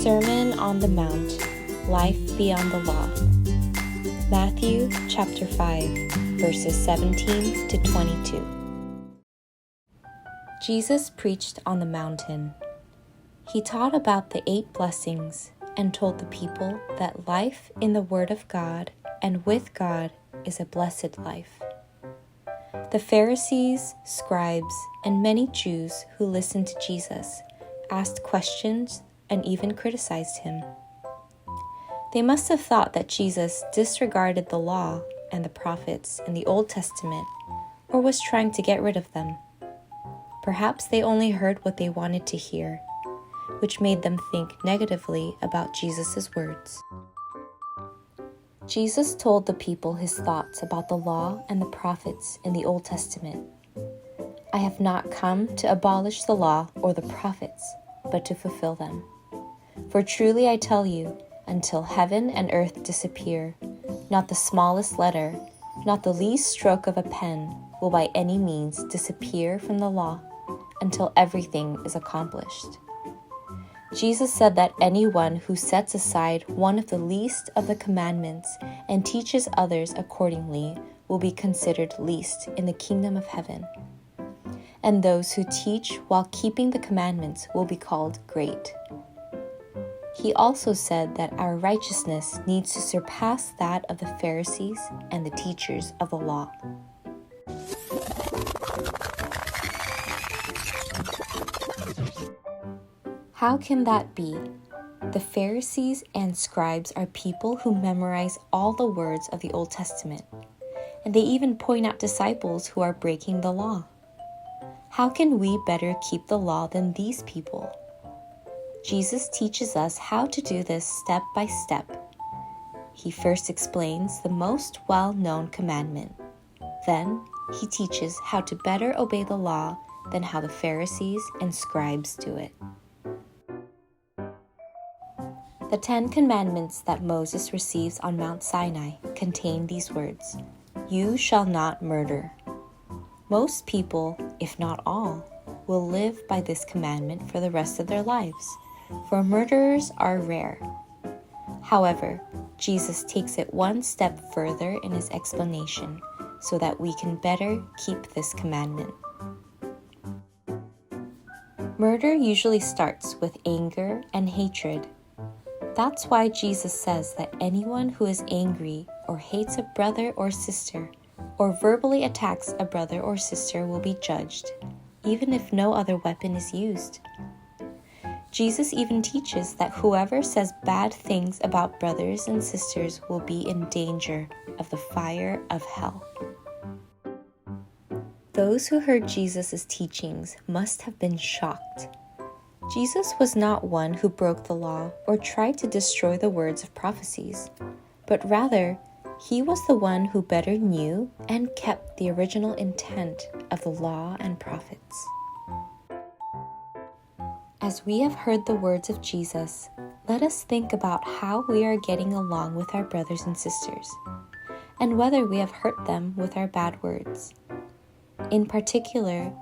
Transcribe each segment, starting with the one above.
Sermon on the Mount, Life Beyond the Law. Matthew chapter 5, verses 17 to 22. Jesus preached on the mountain. He taught about the 8 blessings and told the people that life in the Word of God and with God is a blessed life. The Pharisees, scribes, and many Jews who listened to Jesus asked questions and even criticized him. They must have thought that Jesus disregarded the law and the prophets in the Old Testament or was trying to get rid of them. Perhaps they only heard what they wanted to hear, which made them think negatively about Jesus' words. Jesus told the people his thoughts about the law and the prophets in the Old Testament. "I have not come to abolish the law or the prophets, but to fulfill them. For truly I tell you, until heaven and earth disappear, not the smallest letter, not the least stroke of a pen will by any means disappear from the law until everything is accomplished." Jesus said that anyone who sets aside one of the least of the commandments and teaches others accordingly will be considered least in the kingdom of heaven. And those who teach while keeping the commandments will be called great. He also said that our righteousness needs to surpass that of the Pharisees and the teachers of the law. How can that be? The Pharisees and scribes are people who memorize all the words of the Old Testament, and they even point out disciples who are breaking the law. How can we better keep the law than these people? Jesus teaches us how to do this step by step. He first explains the most well-known commandment. Then, he teaches how to better obey the law than how the Pharisees and scribes do it. The 10 commandments that Moses receives on Mount Sinai contain these words: "You shall not murder." Most people, if not all, will live by this commandment for the rest of their lives, for murderers are rare. However, Jesus takes it one step further in his explanation so that we can better keep this commandment. Murder usually starts with anger and hatred. That's why Jesus says that anyone who is angry or hates a brother or sister or verbally attacks a brother or sister will be judged, even if no other weapon is used. Jesus even teaches that whoever says bad things about brothers and sisters will be in danger of the fire of hell. Those who heard Jesus' teachings must have been shocked. Jesus was not one who broke the law or tried to destroy the words of prophecies, but rather, he was the one who better knew and kept the original intent of the law and prophets. As we have heard the words of Jesus, let us think about how we are getting along with our brothers and sisters, and whether we have hurt them with our bad words. In particular,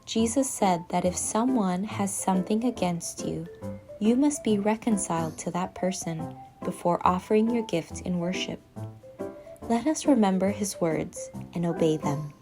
Jesus said that if someone has something against you, you must be reconciled to that person before offering your gift in worship. Let us remember his words and obey them.